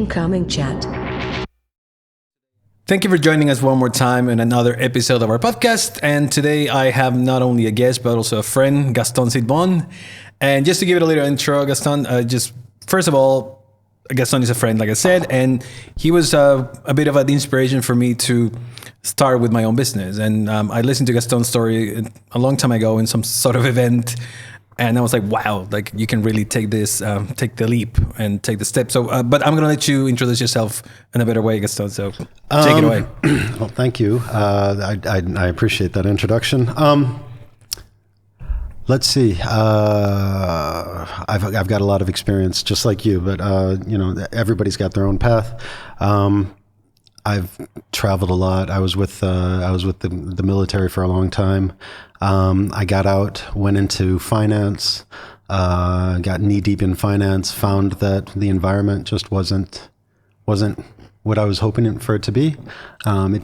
Incoming chat. Thank you for joining us one more time in another episode of our podcast. And today I have not only a guest, but also a friend, Gaston Sitbon. And just to give it a little intro, Gaston, first of all, Gaston is a friend, like I said, and he was a bit of an inspiration for me to start with my own business. And I listened to Gaston's story a long time ago in some sort of event. And I was like, wow, like you can really take this, take the leap and take the step. So, but I'm going to let you introduce yourself in a better way, Gaston. So take it away. Well, thank you. I appreciate that introduction. Let's see. I've got a lot of experience, just like you, but everybody's got their own path. I've traveled a lot. I was with the military for a long time. I got out, went into finance, got knee deep in finance, found that the environment just wasn't what I was hoping for it to be. It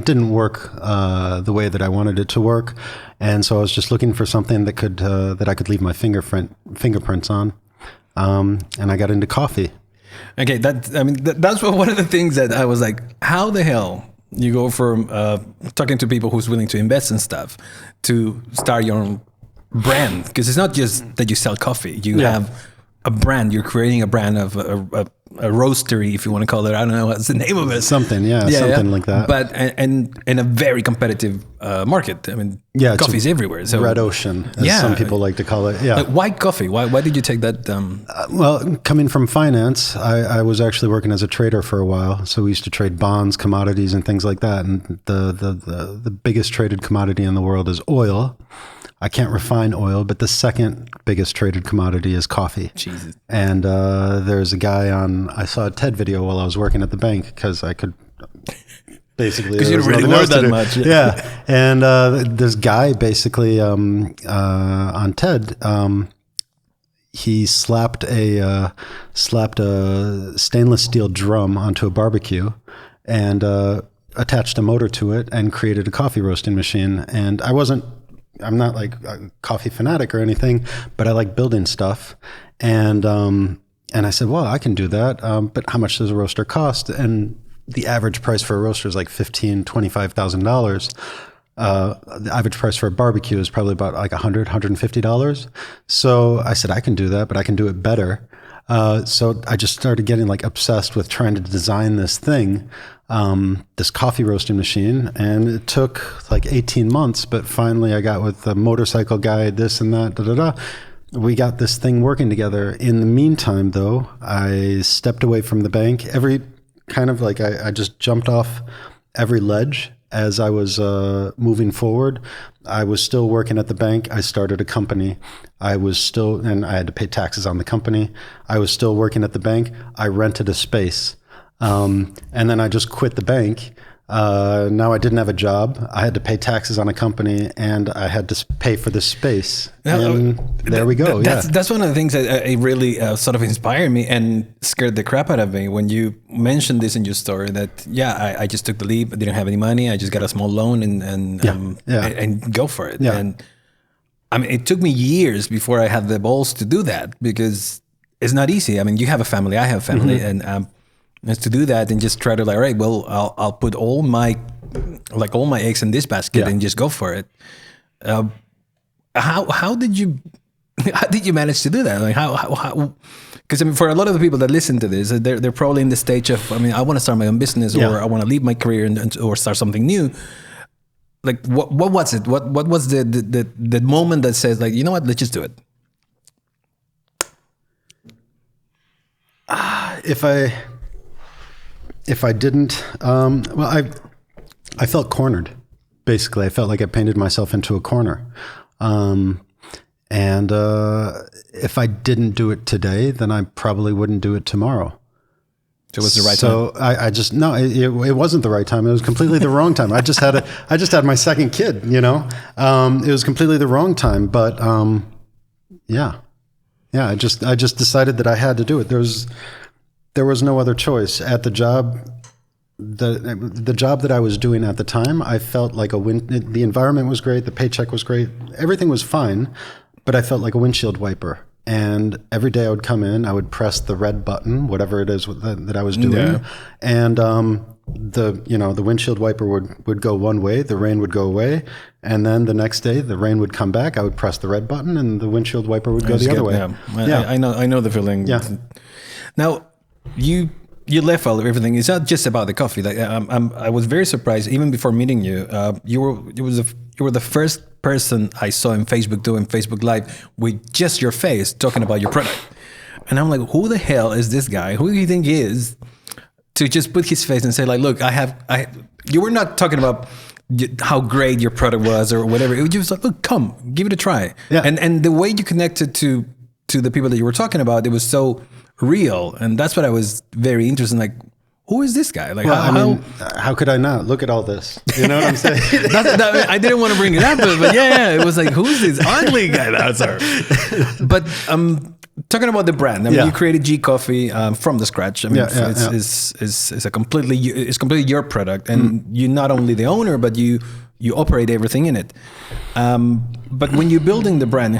didn't work the way that I wanted it to work, and so I was just looking for something that I could leave my fingerprints on, and I got into coffee. Okay, that's one of the things that I was like, how the hell you go from talking to people who's willing to invest in stuff to start your own brand? Because it's not just that you sell coffee. You have a brand. You're creating a brand of a roastery, if you want to call it. I don't know what's the name of it. Something like that. But and in a very competitive market. I mean, coffee's everywhere. So red ocean, as some people like to call it. Yeah. Like, why coffee? Why did you take that? Well, coming from finance, I was actually working as a trader for a while. So we used to trade bonds, commodities, and things like that. And the biggest traded commodity in the world is oil. I can't refine oil, but the second biggest traded commodity is coffee. Jesus. And there's a guy I saw a TED video while I was working at the bank because I could basically... Because you didn't really work that much. Yeah. And this guy basically on TED, he slapped a stainless steel drum onto a barbecue and attached a motor to it and created a coffee roasting machine. And I'm not like a coffee fanatic or anything, but I like building stuff. And I said, well, I can do that. But how much does a roaster cost? And the average price for a roaster is like $15,000, $25,000. The average price for a barbecue is probably about like $100, $150. So I said, I can do that, but I can do it better. So I just started getting like obsessed with trying to design this thing, this coffee roasting machine. And it took like 18 months, but finally I got with the motorcycle guy, this and that, We got this thing working together. In the meantime, though, I stepped away from the bank. I just jumped off every ledge as I was moving forward. I was still working at the bank. I started a company. And I had to pay taxes on the company. I was still working at the bank. I rented a space. And then I just quit the bank. Now I didn't have a job. I had to pay taxes on a company, and I had to pay for this space. And there we go. That's one of the things that it really sort of inspired me and scared the crap out of me when you mentioned this in your story. That I just took the leap. I didn't have any money. I just got a small loan and go for it. Yeah. And I mean, it took me years before I had the balls to do that because it's not easy. I mean, you have a family. I have a family, and to do that and just try to all right, well, I'll put all my eggs in this basket and just go for it. How did you manage to do that? Like how? Because I mean, for a lot of the people that listen to this, they're probably in the stage of, I mean, I want to start my own business or I want to leave my career or start something new. Like what was it? What was the moment that says like, you know what, let's just do it? If I didn't, I felt cornered. Basically, I felt like I painted myself into a corner. And if I didn't do it today, then I probably wouldn't do it tomorrow. So it was the right time? It wasn't the right time. It was completely the wrong time. I just had my second kid, you know? It was completely the wrong time, but I just decided that I had to do it. There was no other choice. At the job, the job that I was doing at the time, I felt like the environment was great, the paycheck was great, everything was fine, but I felt like a windshield wiper. And every day I would come in, I would press the red button, whatever it is that I was doing. And the windshield wiper would go one way, the rain would go away. And then the next day, the rain would come back. I would press the red button and the windshield wiper would go the other way. I know the feeling. Yeah. Now, you left all of everything. It's not just about the coffee. Like I was very surprised even before meeting you. You were the first person I saw in Facebook doing Facebook Live with just your face talking about your product, and I'm like, who the hell is this guy? Who do you think he is? To just put his face and say like, look, you were not talking about how great your product was or whatever. It was just like, look, come, give it a try. Yeah. And the way you connected to the people that you were talking about, it was so real, and that's what I was very interested in. Like, who is this guy? Like, how could I not look at all this? You know what I'm saying? I didn't want to bring it up, but yeah, it was like, who's this ugly guy? That's her. But talking about the brand, I mean, you created G Coffee from the scratch. I mean, it's completely your product, and you're not only the owner, but you operate everything in it. But when you're building the brand,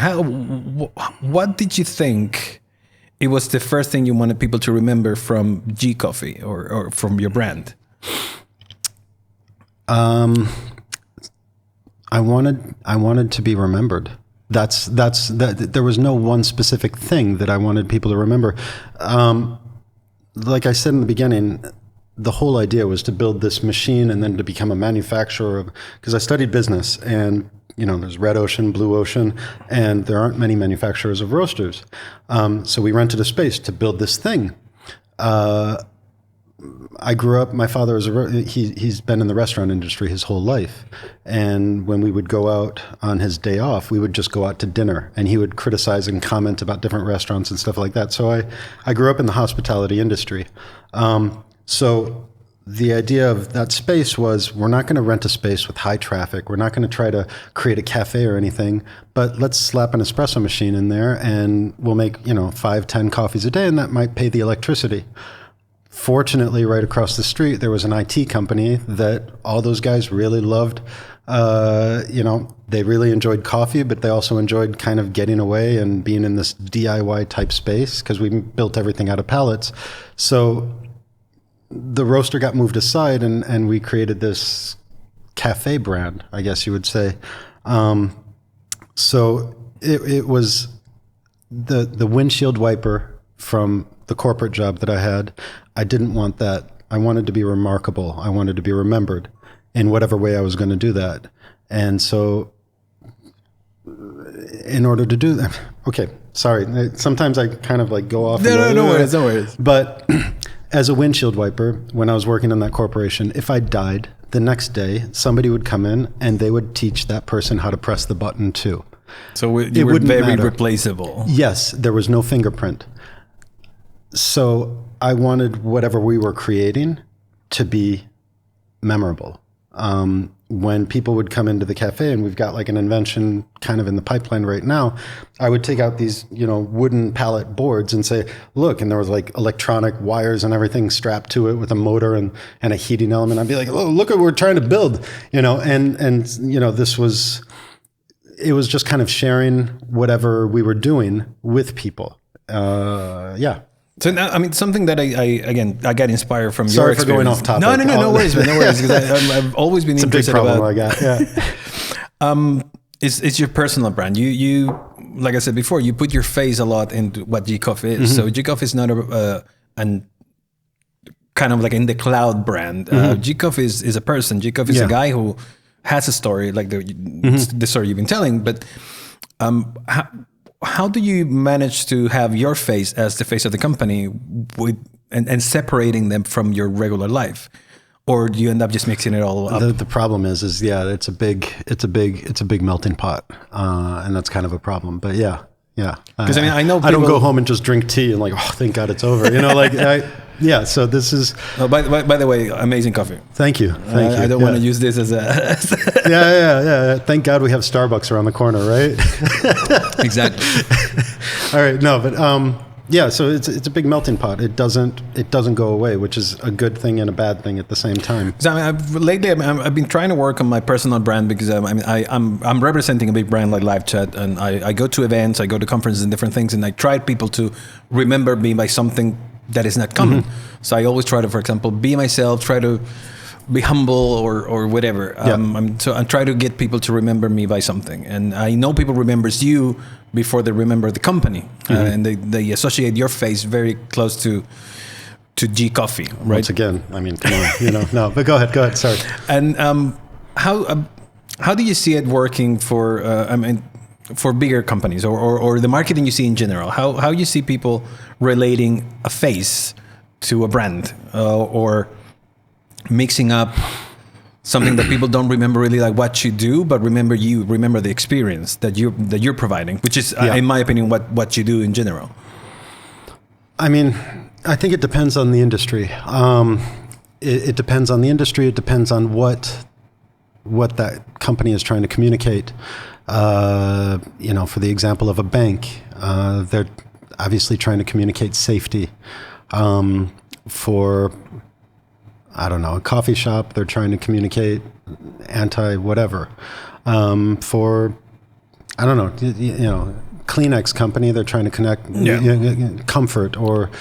what did you think? It was the first thing you wanted people to remember from G Coffee or from your brand. I wanted to be remembered. There was no one specific thing that I wanted people to remember. Like I said in the beginning, the whole idea was to build this machine and then to become a manufacturer because I studied business, and there's red ocean, blue ocean, and there aren't many manufacturers of roasters. So we rented a space to build this thing. I grew up, my father he's been in the restaurant industry his whole life. And when we would go out on his day off, we would just go out to dinner, and he would criticize and comment about different restaurants and stuff like that. So I grew up in the hospitality industry. So the idea of that space was, we're not going to rent a space with high traffic. We're not going to try to create a cafe or anything, but let's slap an espresso machine in there and we'll make, 5, 10 coffees a day, and that might pay the electricity. Fortunately, right across the street, there was an IT company that all those guys really loved. They really enjoyed coffee, but they also enjoyed kind of getting away and being in this DIY type space because we built everything out of pallets. So the roaster got moved aside, and we created this cafe brand, I guess you would say. So it was the windshield wiper from the corporate job that I had. I didn't want that. I wanted to be remarkable. I wanted to be remembered in whatever way I was going to do that. And so in order to do that, okay, sorry. Sometimes I kind of like go off. No worries. But as a windshield wiper, when I was working in that corporation, if I died, the next day somebody would come in and they would teach that person how to press the button too. So you were very replaceable. Yes, there was no fingerprint. So I wanted whatever we were creating to be memorable. When people would come into the cafe, and we've got like an invention kind of in the pipeline right now, I would take out these, wooden pallet boards and say, look, and there was like electronic wires and everything strapped to it with a motor and a heating element. I'd be like, oh, look what we're trying to build, it was just kind of sharing whatever we were doing with people. So now, I mean, something that I got inspired from your experience. Sorry for going off topic. No worries, man, no worries. Because I've always been interested about. It's a big problem I got. Yeah. It's your personal brand. You like I said before, you put your face a lot into what G Coffee is. Mm-hmm. So G Coffee is not an kind of like in the cloud brand. Mm-hmm. G Coffee is a person. G Coffee is a guy who has a story, like the story you've been telling. But how do you manage to have your face as the face of the company and separating them from your regular life? Or do you end up just mixing it all up? The problem is it's a big melting pot. And that's kind of a problem, but yeah. Because I know I don't go home and just drink tea and like, oh, thank God it's over. So this is. Oh, by the way, amazing coffee. Thank you. I don't want to use this as a. Yeah. Thank God we have Starbucks around the corner, right? Exactly. All right. No, but Yeah, so it's a big melting pot. It doesn't go away, which is a good thing and a bad thing at the same time. So, lately I've been trying to work on my personal brand because I'm representing a big brand like Live Chat, and I go to events, I go to conferences and different things, and I try people to remember me by something that is not common. So I always try to, for example, be myself, try to be humble or whatever. I try to get people to remember me by something, and I know people remembers you before they remember the company, and they associate your face very close to G Coffee, right? Once again, I mean, come on, no, but go ahead, sorry. And how do you see it working for for bigger companies or the marketing you see in general? How you see people relating a face to a brand or mixing up something that people don't remember really, like what you do, but remember the experience that you're providing, which is, in my opinion, what you do in general. I mean, I think it depends on the industry. It depends on the industry. It depends on what that company is trying to communicate. For the example of a bank, they're obviously trying to communicate safety. For, I don't know, a coffee shop, they're trying to communicate anti-whatever. For, I don't know, Kleenex company, they're trying to connect comfort or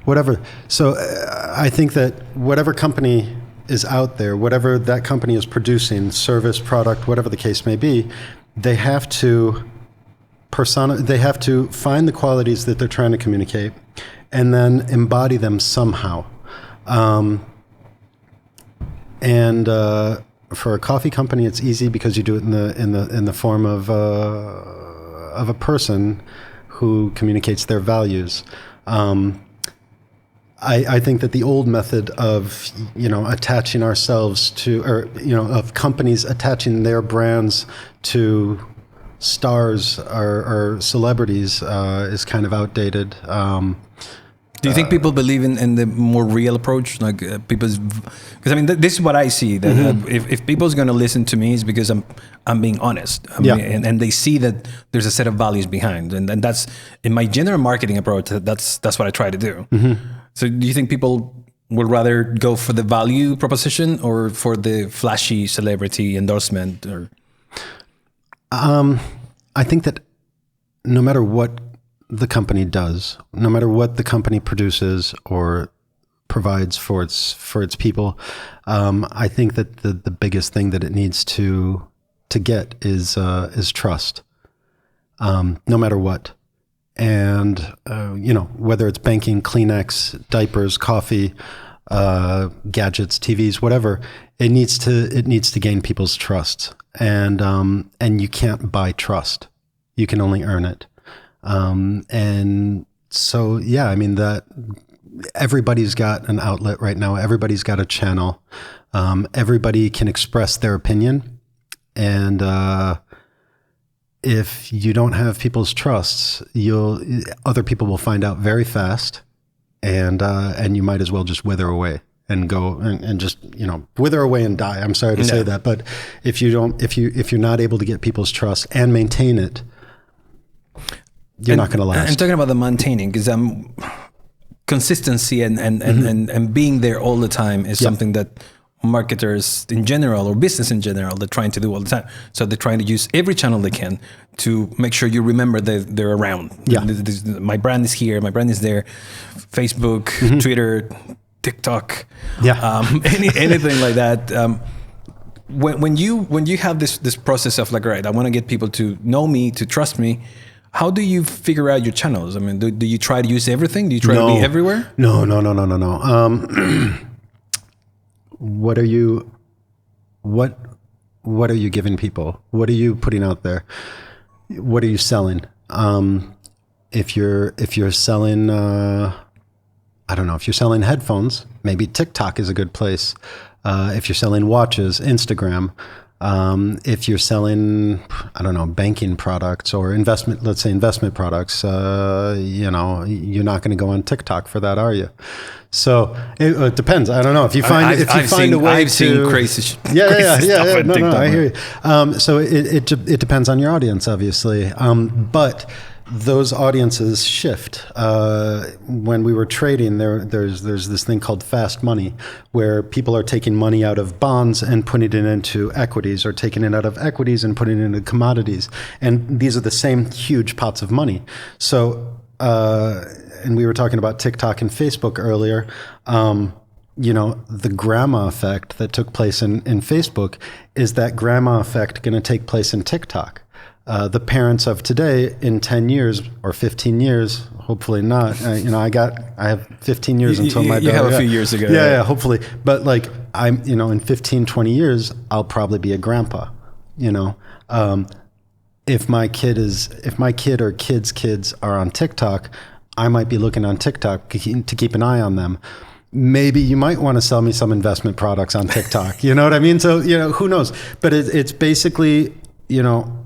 whatever. So I think that whatever company is out there, whatever that company is producing, service, product, whatever the case may be, they have to they have to find the qualities that they're trying to communicate and then embody them somehow. For a coffee company, it's easy because you do it in the form of a person who communicates their values. I think that the old method of attaching ourselves to, of companies attaching their brands to stars or celebrities is kind of outdated. Do you think people believe in the more real approach, like because this is what I see, that if people's going to listen to me, it's because I'm being honest, and they see that there's a set of values behind, and that's in my general marketing approach. That's what I try to do. So, do you think people would rather go for the value proposition or for the flashy celebrity endorsement? Or I think that no matter what the company does, no matter what the company produces or provides for its people, I think that the biggest thing that it needs to get is trust, no matter what. And whether it's banking, Kleenex, diapers, coffee, gadgets, TVs, whatever, it needs to gain people's trust. And you can't buy trust; you can only earn it. And so, that everybody's got an outlet right now. Everybody's got a channel. Everybody can express their opinion. And, if you don't have people's trusts, other people will find out very fast, and you might as well just wither away and go and just, wither away and die. I'm sorry to say that, but if you're not able to get people's trust and maintain it, you're not going to last. I'm talking about the maintaining, because consistency and being there all the time is something that marketers in general or business in general, they're trying to do all the time. So they're trying to use every channel they can to make sure you remember that they're around. My brand is here, my brand is there. Facebook, Twitter, TikTok, anything like that. When you have this process of like, right, I want to get people to know me, to trust me, how do you figure out your channels? I mean, do you try to use everything? Do you try to be everywhere? No. What are you giving people? What are you putting out there? What are you selling? If you're selling, I don't know, if you're selling headphones, maybe TikTok is a good place. If you're selling watches, Instagram. If you're selling, I don't know, banking products or let's say investment products, you're not going to go on TikTok for that, are you? So it depends. I don't know if you find a way I've seen crazy stuff on No, TikTok. I hear you. So it depends on your audience, obviously. But those audiences shift. When we were trading, there's this thing called fast money, where people are taking money out of bonds and putting it into equities, or taking it out of equities and putting it into commodities. And these are the same huge pots of money. So, and we were talking about TikTok and Facebook earlier. The grandma effect that took place in Facebook, is that grandma effect going to take place in TikTok? The parents of today, in 10 years or 15 years, hopefully not. I have 15 years until my daughter. You have a few years ago. Yeah, hopefully. But like in 15, 20 years, I'll probably be a grandpa. If my kid or kids are on TikTok, I might be looking on TikTok to keep an eye on them. Maybe you might want to sell me some investment products on TikTok. You know what I mean? So, who knows? But it's basically,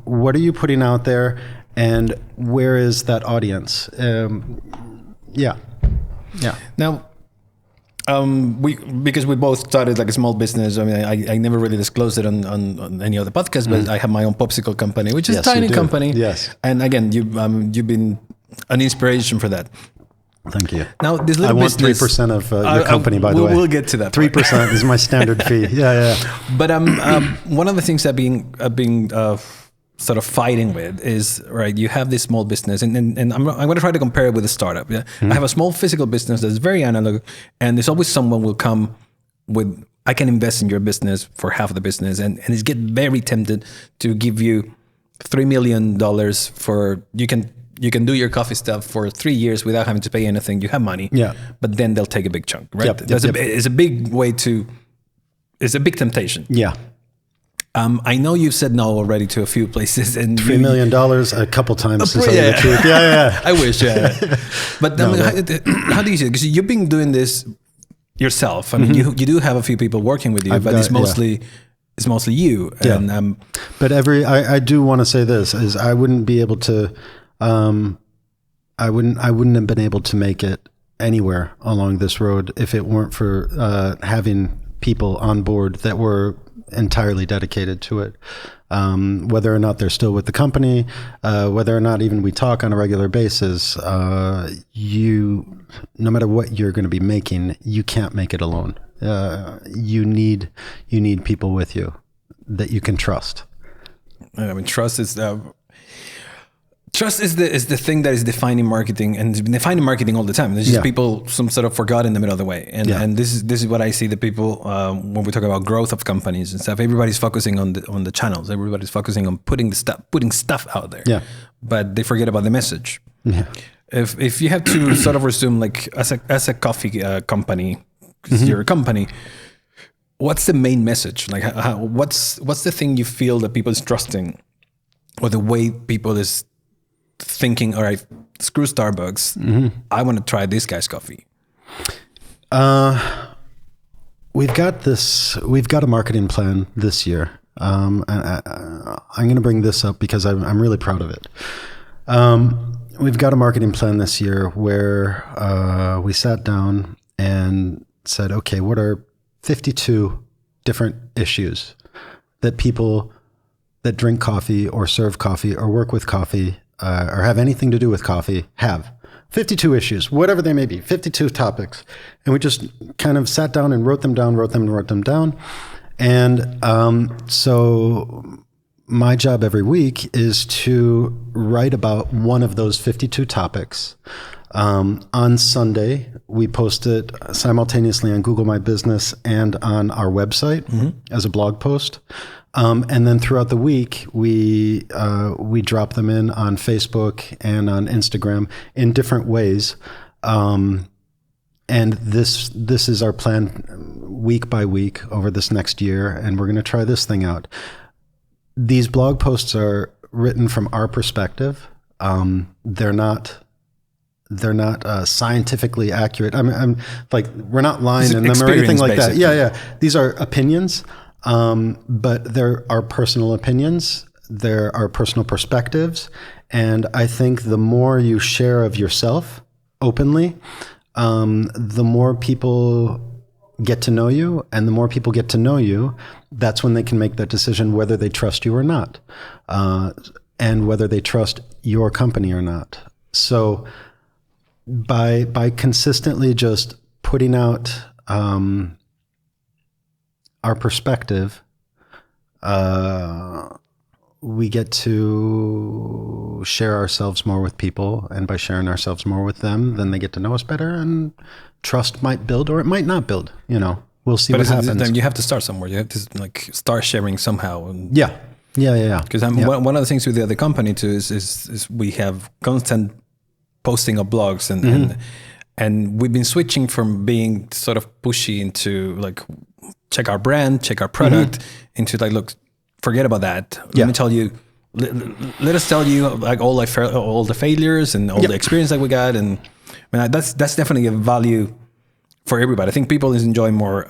what are you putting out there, and where is that audience? Yeah. Now, because we both started like a small business. I mean, I never really disclosed it on any other podcast, but I have my own popsicle company, which is a tiny company. Yes. And again, you've been an inspiration for that. Thank you. Now, this little business... I want 3% of your company, by the way. We'll get to that. 3% is my standard fee. Yeah. But one of the things I've been sort of fighting with is, right, you have this small business, and I'm going to try to compare it with a startup. Yeah? I have a small physical business that's very analog, and there's always someone will come with, I can invest in your business for half of the business, and it's get very tempted to give you $3 million for, you can do your coffee stuff for 3 years without having to pay anything. You have money, but then they'll take a big chunk, right? It's a big way it's a big temptation. Yeah. I know you've said no already to a few places, and $3 million a couple times. To tell you the truth. Yeah. I wish. But how do you see it? Because you've been doing this yourself. I mean, you do have a few people working with you, it's mostly you. And, but I do want to say this is I wouldn't be able to. I wouldn't have been able to make it anywhere along this road if it weren't for having people on board that were entirely dedicated to it. Whether or not they're still with the company, whether or not even we talk on a regular basis, no matter what you're going to be making, you can't make it alone. You need people with you that you can trust. I mean, trust is the thing that is defining marketing, and it's been defining marketing all the time. There's just people some sort of forgot in the middle of the way, and this is what I see the people when we talk about growth of companies and stuff. Everybody's focusing on the channels. Everybody's focusing on putting stuff out there. Yeah, but they forget about the message. Yeah. If you have to sort of resume, like as a coffee company, you're a company. What's the main message? Like, what's the thing you feel that people is trusting, or the way people is thinking, all right, screw Starbucks, I want to try this guy's coffee? We've got a marketing plan this year. And I'm going to bring this up because I'm really proud of it. We've got a marketing plan this year where we sat down and said, okay, what are 52 different issues that people that drink coffee or serve coffee or work with coffee or have anything to do with coffee have? 52 issues, whatever they may be, 52 topics. And we just kind of sat down and wrote them down. And so my job every week is to write about one of those 52 topics. On Sunday, we post it simultaneously on Google My Business and on our website as a blog post. And then throughout the week, we drop them in on Facebook and on Instagram in different ways. And this is our plan week by week over this next year, and we're going to try this thing out. These blog posts are written from our perspective. They're not scientifically accurate. I'm like, we're not lying in them or anything like that. Yeah. These are opinions. But there are personal opinions, there are personal perspectives, and I think the more you share of yourself openly, the more people get to know you, and the more people get to know you, that's when they can make that decision whether they trust you or not. and whether they trust your company or not. So by consistently just putting out our perspective, we get to share ourselves more with people, and by sharing ourselves more with them, then they get to know us better, and trust might build or it might not build. We'll see what happens. Then you have to start somewhere. You have to start sharing somehow. Yeah. Because one of the things with the other company too is we have constant posting of blogs and we've been switching from being sort of pushy into check our brand, check our product, into look, forget about that. Let me tell you, let us tell you all the failures and all the experience that we got, and that's definitely a value for everybody. I think people is enjoying more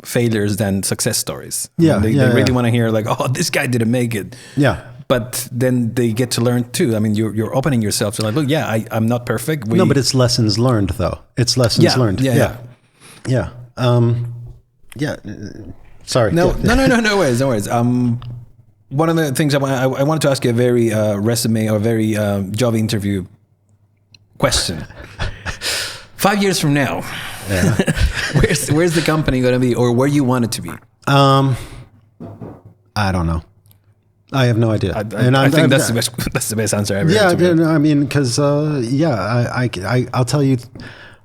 failures than success stories. They really want to hear this guy didn't make it. Yeah. But then they get to learn too. I mean, you're opening yourself to look, I'm not perfect. No, but it's lessons learned though. It's lessons learned. Yeah. Sorry. No worries. One of the things I wanted to ask you a very resume or very job interview question. 5 years from now, where's the company going to be, or where you want it to be? I don't know. I have no idea. I think that's the best answer ever. Yeah, I mean, because I'll tell you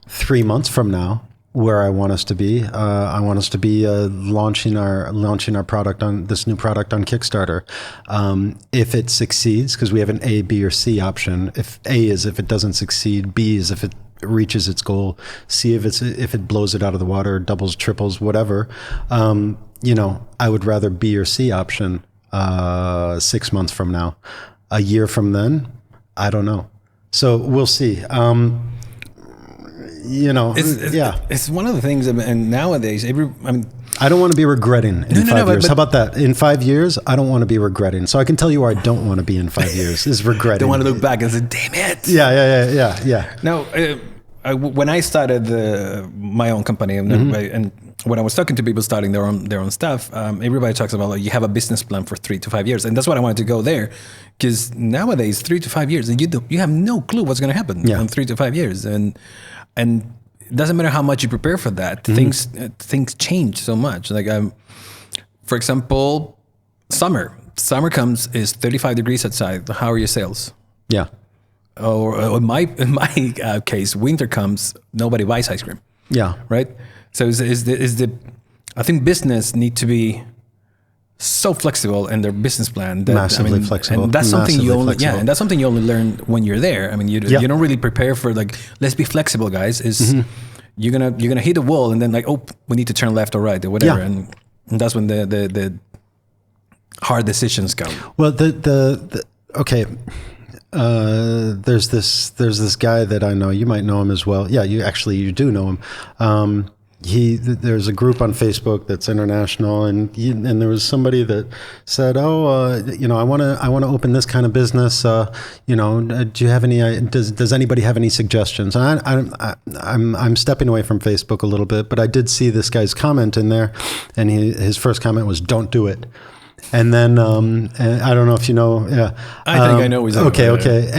3 months from now where I want us to be. I want us to be launching our product on this new product on Kickstarter. If it succeeds, because we have an A, B, or C option. If A is if it doesn't succeed, B is if it reaches its goal, C if it blows it out of the water, doubles, triples, whatever. I would rather B or C option 6 months from now. A year from then, I don't know. So we'll see. It's one of the things, and nowadays, I don't want to be regretting in 5 years. How about that? In 5 years, I don't want to be regretting. So I can tell you where I don't want to be in 5 years is regretting. Don't want to look back and say, damn it. Yeah. No, when I started my own company, and when I was talking to people starting their own stuff, everybody talks about you have a business plan for 3 to 5 years, and that's what I wanted to go there, because nowadays 3 to 5 years, and you have no clue what's going to happen in 3 to 5 years, and it doesn't matter how much you prepare for that. Things change so much. For example, summer comes, is 35 degrees outside. How are your sales? Yeah. Or in my case, winter comes, nobody buys ice cream. Yeah. Right. So I think business need to be so flexible in their business plan. Massively flexible. And that's something you only learn when you're there. I mean, you don't really prepare for let's be flexible, guys. You're gonna hit a wall and then we need to turn left or right or whatever, and that's when the hard decisions come. Well, okay. There's this guy that I know. You might know him as well. Yeah, you do know him. There's a group on Facebook that's international, and there was somebody that said, I want to open this kind of business. Do you have any? Does anybody have any suggestions? And I'm stepping away from Facebook a little bit, but I did see this guy's comment in there, and his first comment was, "Don't do it." And then and I don't know if you know. Yeah, I think I know. Okay.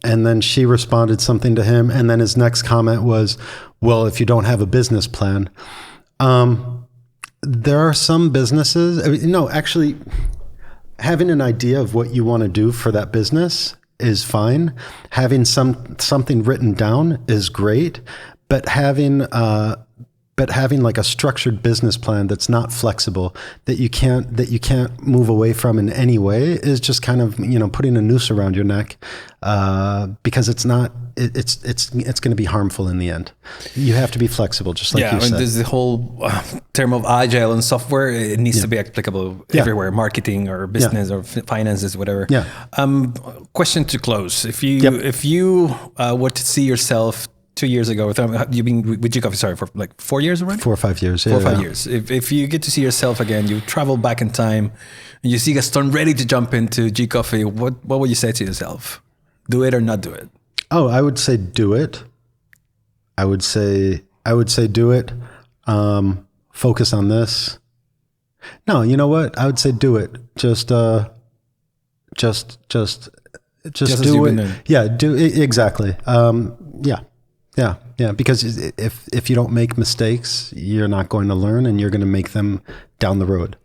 And then she responded something to him, and then his next comment was, well, if you don't have a business plan, there are some businesses. Actually, having an idea of what you want to do for that business is fine. Having something written down is great, but having like a structured business plan that's not flexible, that you can't move away from in any way, is just kind of putting a noose around your neck, because it's going to be harmful in the end. You have to be flexible, just like you said. There's the whole term of agile and software. It needs to be applicable everywhere, marketing or business or finances, whatever. Yeah. Question to close: if you were to see yourself 2 years ago, you've been with G Coffee, for 4 years already? 4 or 5 years. 4 or 5 years. If you get to see yourself again, you travel back in time, and you see Gaston ready to jump into G Coffee, what would you say to yourself? Do it or not do it? Oh, I would say do it. I would say do it. Focus on this. No, you know what? I would say do it. Just just Just as do you've it. been doing. Yeah, exactly. Yeah. Because if you don't make mistakes, you're not going to learn, and you're going to make them down the road.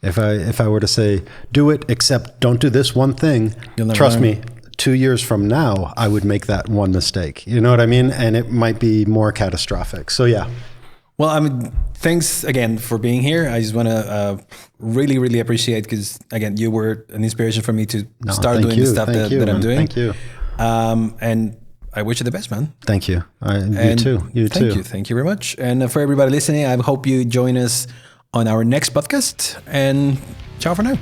If I were to say, do it, except don't do this one thing, You'll never trust learn. me, 2 years from now, I would make that one mistake. You know what I mean? And it might be more catastrophic. So yeah. Well, I mean, thanks again for being here. I just want to really, really appreciate, because again, you were an inspiration for me to start thank doing you. the stuff Thank you, that I'm man. doing. Thank you. And I wish you the best, man. Thank you. You And too. You thank too. you. Thank you very much. And for everybody listening, I hope you join us on our next podcast. And ciao for now.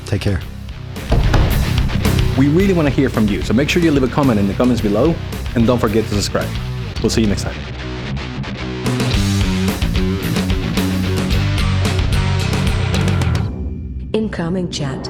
Take care. We really want to hear from you, so make sure you leave a comment in the comments below, and don't forget to subscribe. We'll see you next time. Incoming chat.